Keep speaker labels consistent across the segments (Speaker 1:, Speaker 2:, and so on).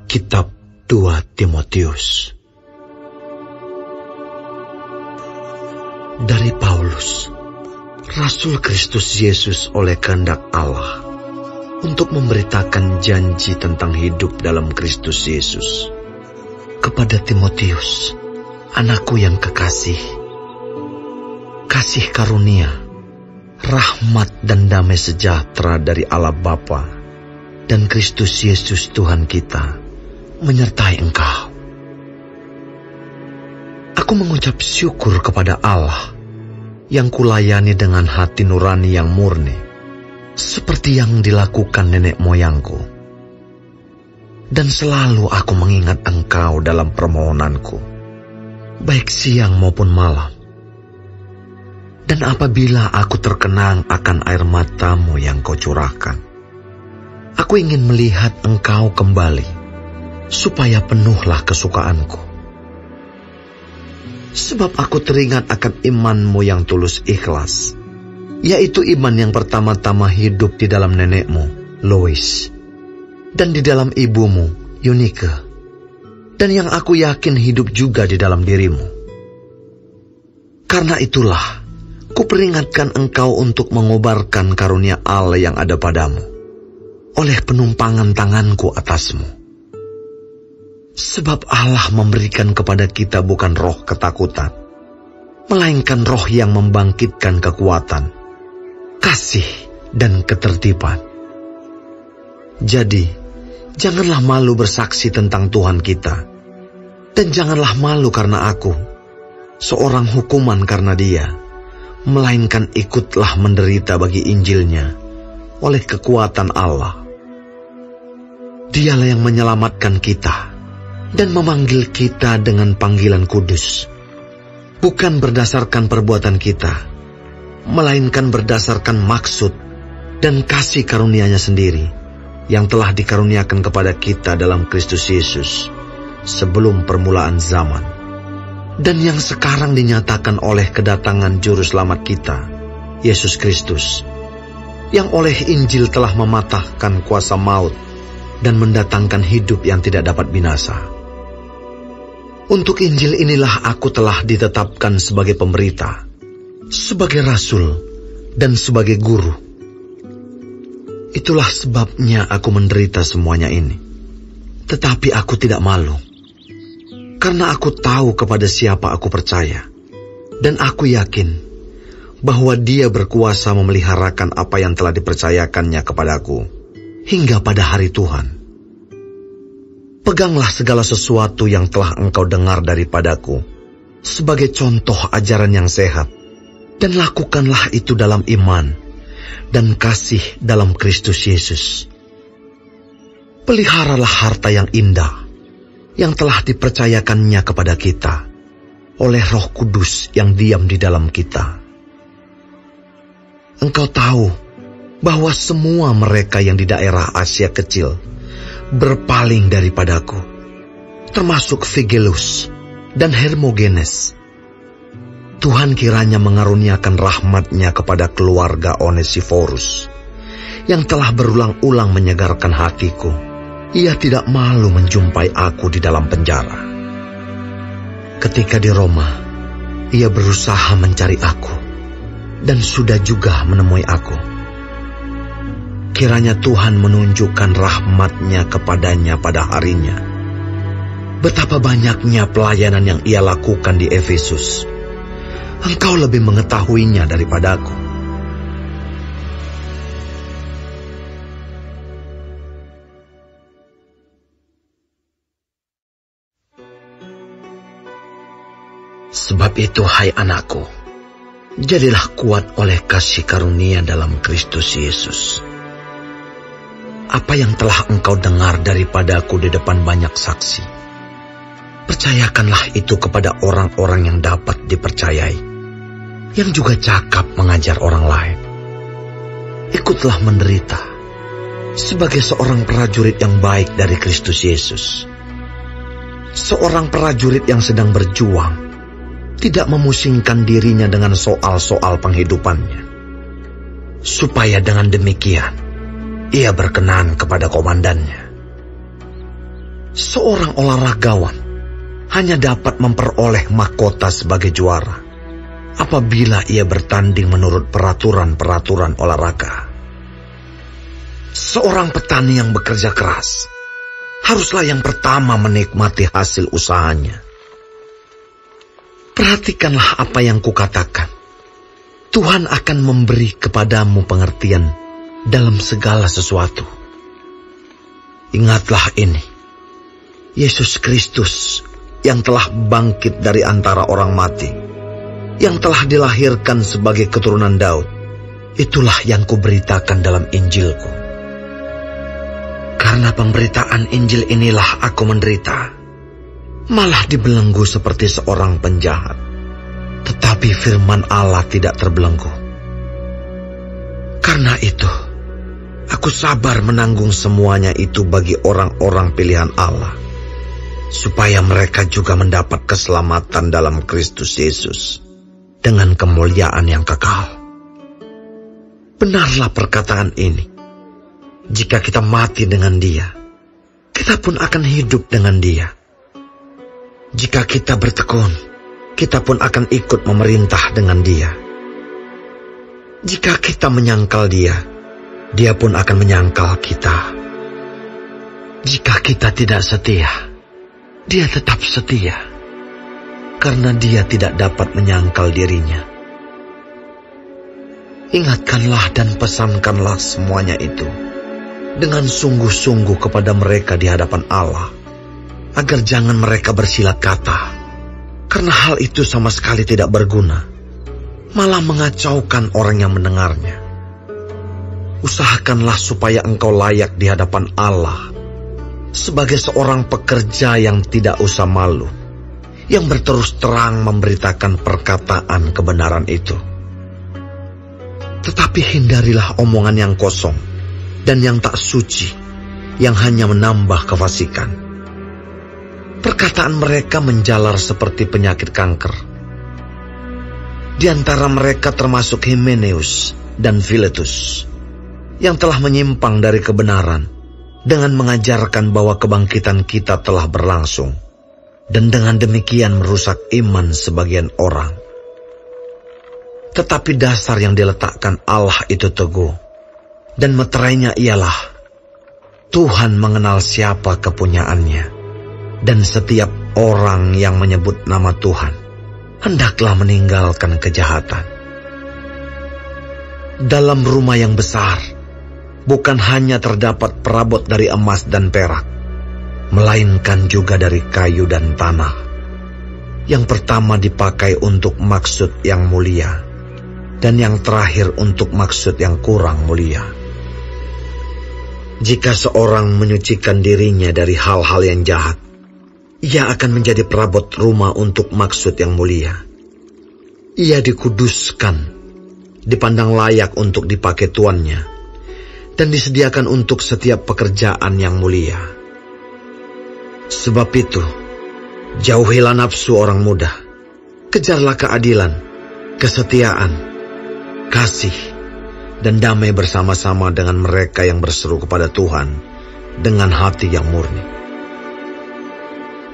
Speaker 1: Kitab 2 Timotius. Dari Paulus, Rasul Kristus Yesus oleh kehendak Allah, untuk memberitakan janji tentang hidup dalam Kristus Yesus, kepada Timotius, anakku yang kekasih, kasih karunia, rahmat dan damai sejahtera dari Allah Bapa dan Kristus Yesus Tuhan kita menyertai engkau. Aku mengucap syukur kepada Allah yang kulayani dengan hati nurani yang murni, seperti yang dilakukan nenek moyangku. Dan selalu aku mengingat engkau dalam permohonanku, baik siang maupun malam. Dan apabila aku terkenang akan air matamu yang kau curahkan, aku ingin melihat engkau kembali, supaya penuhlah kesukaanku. Sebab aku teringat akan imanmu yang tulus ikhlas, yaitu iman yang pertama-tama hidup di dalam nenekmu, Lois, dan di dalam ibumu, Eunike, dan yang aku yakin hidup juga di dalam dirimu. Karena itulah, kuperingatkan engkau untuk mengobarkan karunia Allah yang ada padamu, oleh penumpangan tanganku atasmu. Sebab Allah memberikan kepada kita bukan roh ketakutan, melainkan roh yang membangkitkan kekuatan, kasih, dan ketertiban. Jadi, janganlah malu bersaksi tentang Tuhan kita, dan janganlah malu karena aku, seorang hukuman karena Dia, melainkan ikutlah menderita bagi Injilnya, oleh kekuatan Allah. Dialah yang menyelamatkan kita dan memanggil kita dengan panggilan kudus, bukan berdasarkan perbuatan kita, melainkan berdasarkan maksud dan kasih karunia-Nya sendiri, yang telah dikaruniakan kepada kita dalam Kristus Yesus sebelum permulaan zaman, dan yang sekarang dinyatakan oleh kedatangan Juru Selamat kita, Yesus Kristus, yang oleh Injil telah mematahkan kuasa maut dan mendatangkan hidup yang tidak dapat binasa. Untuk Injil inilah aku telah ditetapkan sebagai pemberita, sebagai rasul, dan sebagai guru. Itulah sebabnya aku menderita semuanya ini. Tetapi aku tidak malu, karena aku tahu kepada siapa aku percaya, dan aku yakin bahwa Dia berkuasa memeliharakan apa yang telah dipercayakannya kepadaku hingga pada hari Tuhan. Peganglah segala sesuatu yang telah engkau dengar daripadaku sebagai contoh ajaran yang sehat, dan lakukanlah itu dalam iman dan kasih dalam Kristus Yesus. Peliharalah harta yang indah yang telah dipercayakannya kepada kita oleh Roh Kudus yang diam di dalam kita. Engkau tahu bahwa semua mereka yang di daerah Asia Kecil berpaling daripadaku, termasuk Figelus dan Hermogenes. Tuhan kiranya mengaruniakan rahmat-Nya kepada keluarga Onesiforus, yang telah berulang-ulang menyegarkan hatiku. Ia tidak malu menjumpai aku di dalam penjara. Ketika di Roma, ia berusaha mencari aku, dan sudah juga menemui aku. Kiranya Tuhan menunjukkan rahmat-Nya kepadanya pada harinya. Betapa banyaknya pelayanan yang ia lakukan di Efesus. Engkau lebih mengetahuinya daripadaku. Sebab itu, hai anakku, jadilah kuat oleh kasih karunia dalam Kristus Yesus. Apa yang telah engkau dengar daripadaku di depan banyak saksi, percayakanlah itu kepada orang-orang yang dapat dipercayai, yang juga cakap mengajar orang lain. Ikutlah menderita sebagai seorang prajurit yang baik dari Kristus Yesus. Seorang prajurit yang sedang berjuang tidak memusingkan dirinya dengan soal-soal penghidupannya, supaya dengan demikian ia berkenan kepada komandannya. Seorang olahragawan hanya dapat memperoleh mahkota sebagai juara apabila ia bertanding menurut peraturan-peraturan olahraga. Seorang petani yang bekerja keras haruslah yang pertama menikmati hasil usahanya. Perhatikanlah apa yang kukatakan. Tuhan akan memberi kepadamu pengertian dalam segala sesuatu. Ingatlah ini. Yesus Kristus yang telah bangkit dari antara orang mati, yang telah dilahirkan sebagai keturunan Daud, itulah yang kuberitakan dalam Injilku. Karena pemberitaan Injil inilah aku menderita, malah dibelenggu seperti seorang penjahat. Tetapi firman Allah tidak terbelenggu. Karena itu, aku sabar menanggung semuanya itu bagi orang-orang pilihan Allah, supaya mereka juga mendapat keselamatan dalam Kristus Yesus dengan kemuliaan yang kekal. Benarlah perkataan ini. Jika kita mati dengan Dia, kita pun akan hidup dengan Dia. Jika kita bertekun, kita pun akan ikut memerintah dengan Dia. Jika kita menyangkal Dia, Dia pun akan menyangkal kita. Jika kita tidak setia, Dia tetap setia, karena Dia tidak dapat menyangkal dirinya. Ingatkanlah dan pesankanlah semuanya itu dengan sungguh-sungguh kepada mereka di hadapan Allah, agar jangan mereka bersilat kata, karena hal itu sama sekali tidak berguna, malah mengacaukan orang yang mendengarnya. Usahakanlah supaya engkau layak di hadapan Allah sebagai seorang pekerja yang tidak usah malu, yang berterus terang memberitakan perkataan kebenaran itu. Tetapi hindarilah omongan yang kosong dan yang tak suci, yang hanya menambah kefasikan. Perkataan mereka menjalar seperti penyakit kanker. Di antara mereka termasuk Himeneus dan Filetus, yang telah menyimpang dari kebenaran dengan mengajarkan bahwa kebangkitan kita telah berlangsung, dan dengan demikian merusak iman sebagian orang. Tetapi dasar yang diletakkan Allah itu teguh, dan meterainya ialah Tuhan mengenal siapa kepunyaannya, dan setiap orang yang menyebut nama Tuhan hendaklah meninggalkan kejahatan. Dalam rumah yang besar bukan hanya terdapat perabot dari emas dan perak, melainkan juga dari kayu dan tanah. Yang pertama dipakai untuk maksud yang mulia, dan yang terakhir untuk maksud yang kurang mulia. Jika seorang menyucikan dirinya dari hal-hal yang jahat, ia akan menjadi perabot rumah untuk maksud yang mulia. Ia dikuduskan, dipandang layak untuk dipakai tuannya, dan disediakan untuk setiap pekerjaan yang mulia. Sebab itu, jauhilah nafsu orang muda, kejarlah keadilan, kesetiaan, kasih, dan damai bersama-sama dengan mereka yang berseru kepada Tuhan dengan hati yang murni.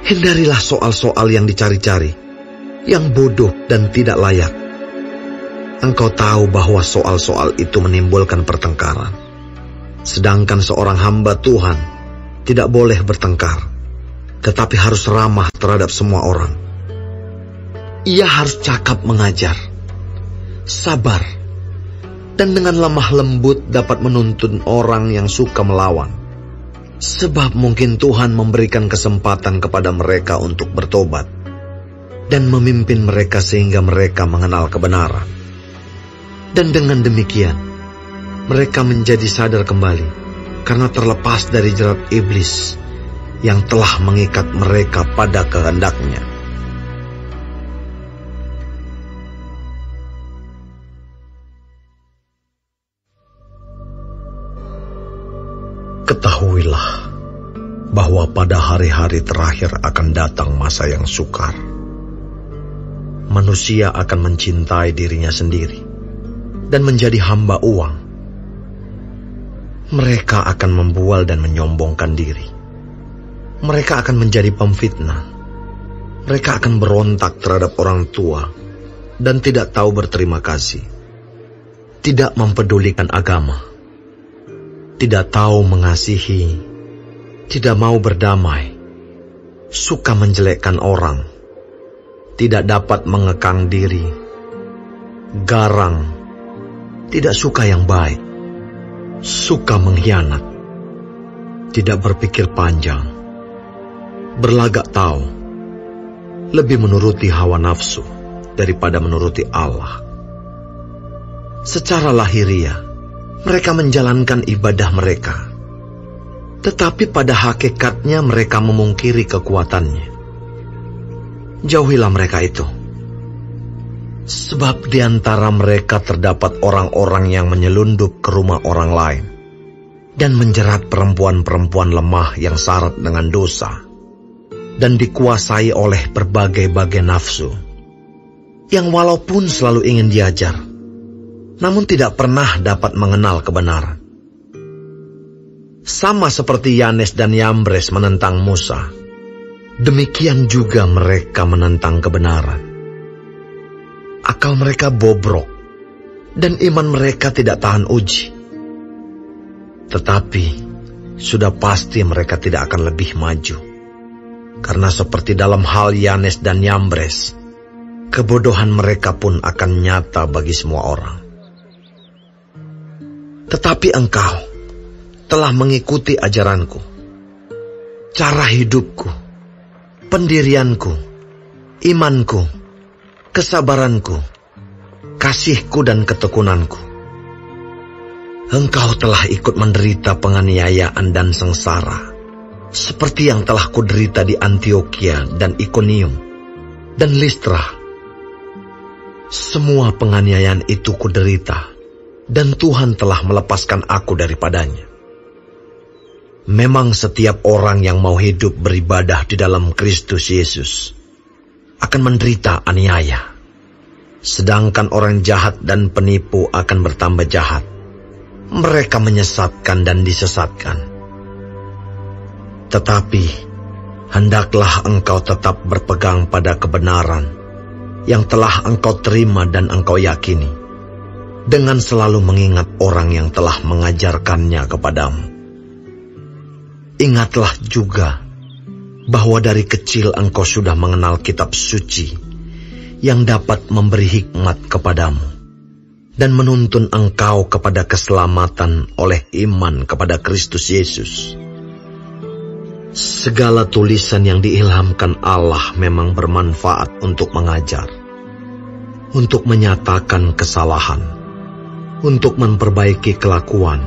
Speaker 1: Hindarilah soal-soal yang dicari-cari, yang bodoh dan tidak layak. Engkau tahu bahwa soal-soal itu menimbulkan pertengkaran. Sedangkan seorang hamba Tuhan tidak boleh bertengkar, tetapi harus ramah terhadap semua orang. Ia harus cakap mengajar, sabar, dan dengan lemah lembut dapat menuntun orang yang suka melawan. Sebab mungkin Tuhan memberikan kesempatan kepada mereka untuk bertobat dan memimpin mereka sehingga mereka mengenal kebenaran. Dan dengan demikian, mereka menjadi sadar kembali karena terlepas dari jerat iblis yang telah mengikat mereka pada kehendaknya. Ketahuilah bahwa pada hari-hari terakhir akan datang masa yang sukar. Manusia akan mencintai dirinya sendiri dan menjadi hamba uang. Mereka akan membual dan menyombongkan diri, Mereka akan menjadi pemfitnah. Mereka akan berontak terhadap orang tua dan tidak tahu berterima kasih. Tidak mempedulikan agama. Tidak tahu mengasihi. Tidak mau berdamai. Suka menjelekkan orang. Tidak dapat mengekang diri. Garang. Tidak suka yang baik. Suka mengkhianat. Tidak berpikir panjang. Berlagak tahu, lebih menuruti hawa nafsu daripada menuruti Allah. Secara lahiriah, mereka menjalankan ibadah mereka, tetapi pada hakikatnya mereka memungkiri kekuatannya. Jauhilah mereka itu, sebab di antara mereka terdapat orang-orang yang menyelundup ke rumah orang lain dan menjerat perempuan-perempuan lemah yang syarat dengan dosa dan dikuasai oleh berbagai-bagai nafsu, yang walaupun selalu ingin diajar, namun tidak pernah dapat mengenal kebenaran. Sama seperti Yanes dan Yambres menentang Musa, demikian juga mereka menentang kebenaran. Akal mereka bobrok, dan iman mereka tidak tahan uji. Tetapi, sudah pasti mereka tidak akan lebih maju. Karena seperti dalam hal Yanes dan Yambres, kebodohan mereka pun akan nyata bagi semua orang. Tetapi engkau telah mengikuti ajaranku, cara hidupku, pendirianku, imanku, kesabaranku, kasihku dan ketekunanku. Engkau telah ikut menderita penganiayaan dan sengsara, seperti yang telah kuderita di Antiokhia dan Ikonium dan Listra. Semua penganiayaan itu kuderita, dan Tuhan telah melepaskan aku daripadanya. Memang setiap orang yang mau hidup beribadah di dalam Kristus Yesus akan menderita aniaya, sedangkan orang jahat dan penipu akan bertambah jahat. Mereka menyesatkan dan disesatkan. Tetapi, hendaklah engkau tetap berpegang pada kebenaran yang telah engkau terima dan engkau yakini, dengan selalu mengingat orang yang telah mengajarkannya kepadamu. Ingatlah juga bahwa dari kecil engkau sudah mengenal kitab suci yang dapat memberi hikmat kepadamu dan menuntun engkau kepada keselamatan oleh iman kepada Kristus Yesus. Segala tulisan yang diilhamkan Allah memang bermanfaat untuk mengajar, untuk menyatakan kesalahan, untuk memperbaiki kelakuan,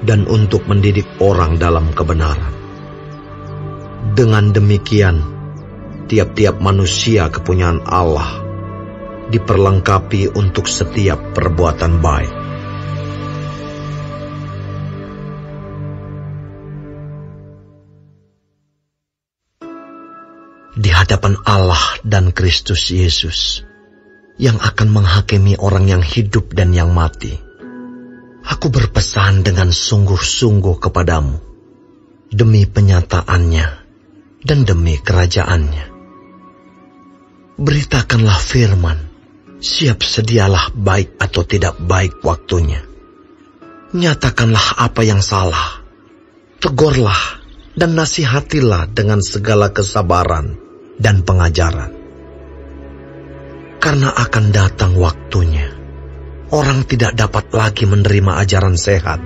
Speaker 1: dan untuk mendidik orang dalam kebenaran. Dengan demikian, tiap-tiap manusia kepunyaan Allah diperlengkapi untuk setiap perbuatan baik. Di hadapan Allah dan Kristus Yesus, yang akan menghakimi orang yang hidup dan yang mati, aku berpesan dengan sungguh-sungguh kepadamu, demi penyataannya dan demi kerajaannya. Beritakanlah firman, siap sedialah baik atau tidak baik waktunya. Nyatakanlah apa yang salah, tegurlah dan nasihatilah dengan segala kesabaran dan pengajaran. Karena akan datang waktunya, orang tidak dapat lagi menerima ajaran sehat,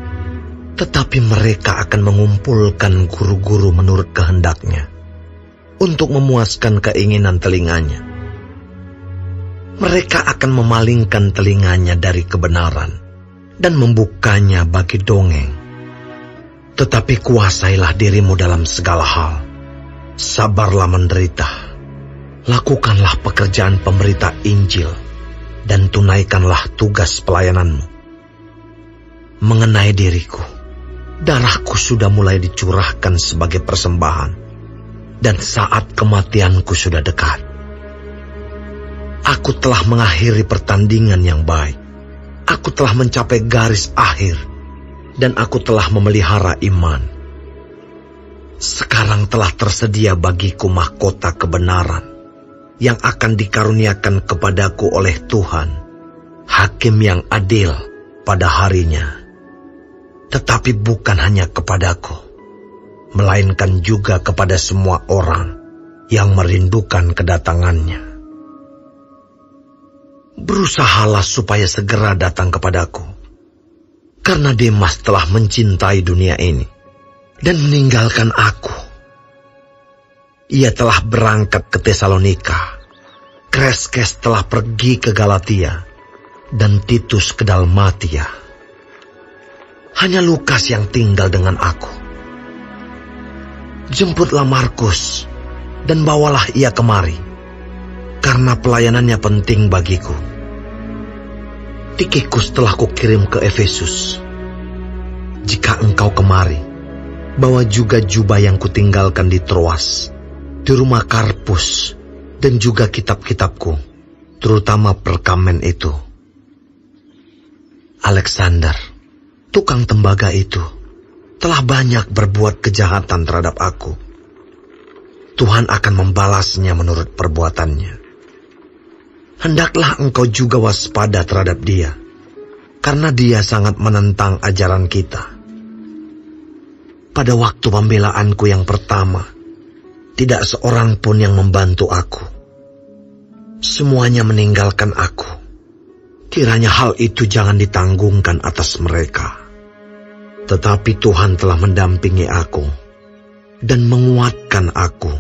Speaker 1: tetapi mereka akan mengumpulkan guru-guru menurut kehendaknya, untuk memuaskan keinginan telinganya. Mereka akan memalingkan telinganya dari kebenaran, dan membukanya bagi dongeng. Tetapi kuasailah dirimu dalam segala hal. Sabarlah menderita. Lakukanlah pekerjaan pemberita Injil, dan tunaikanlah tugas pelayananmu. Mengenai diriku, darahku sudah mulai dicurahkan sebagai persembahan, dan saat kematianku sudah dekat. Aku telah mengakhiri pertandingan yang baik. Aku telah mencapai garis akhir, dan aku telah memelihara iman. Sekarang telah tersedia bagiku mahkota kebenaran yang akan dikaruniakan kepadaku oleh Tuhan, Hakim yang adil pada harinya. Tetapi bukan hanya kepadaku, melainkan juga kepada semua orang yang merindukan kedatangannya. Berusahalah supaya segera datang kepadaku, karena Demas telah mencintai dunia ini dan meninggalkan aku. Ia telah berangkat ke Tesalonika, Kreskes telah pergi ke Galatia, dan Titus ke Dalmatia. Hanya Lukas yang tinggal dengan aku. Jemputlah Markus dan bawalah ia kemari, karena pelayanannya penting bagiku. Tikikus telah kukirim ke Efesus. Jika engkau kemari, bawa juga jubah yang kutinggalkan di Troas, di rumah Karpus, dan juga kitab-kitabku, terutama perkamen itu. Alexander, tukang tembaga itu, telah banyak berbuat kejahatan terhadap aku. Tuhan akan membalasnya menurut perbuatannya. Hendaklah engkau juga waspada terhadap dia, karena dia sangat menentang ajaran kita. Pada waktu pembelaanku yang pertama, tidak seorang pun yang membantu aku. Semuanya meninggalkan aku. Kiranya hal itu jangan ditanggungkan atas mereka. Tetapi Tuhan telah mendampingi aku dan menguatkan aku,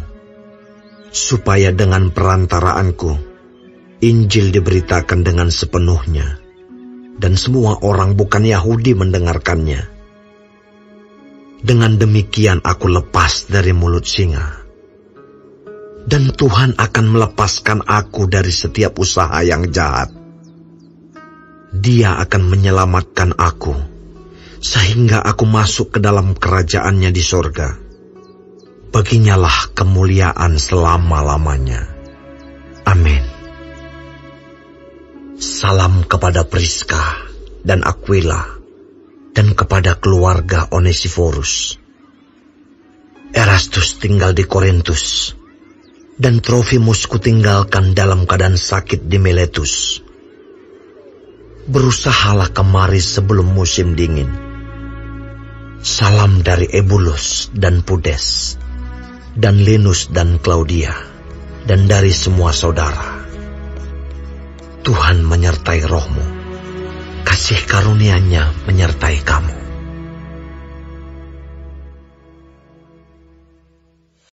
Speaker 1: supaya dengan perantaraanku Injil diberitakan dengan sepenuhnya, dan semua orang bukan Yahudi mendengarkannya. Dengan demikian aku lepas dari mulut singa, dan Tuhan akan melepaskan aku dari setiap usaha yang jahat. Dia akan menyelamatkan aku, sehingga aku masuk ke dalam kerajaannya di sorga. Baginyalah kemuliaan selama-lamanya. Amin. Salam kepada Priska dan Aquila, dan kepada keluarga Onesiforus. Erastus tinggal di Korintus, dan Trofimus kutinggalkan dalam keadaan sakit di Miletus. Berusahalah kemari sebelum musim dingin. Salam dari Ebulus dan Pudes, dan Linus dan Claudia, dan dari semua saudara. Tuhan menyertai rohmu, kasih karunia-Nya menyertai kamu.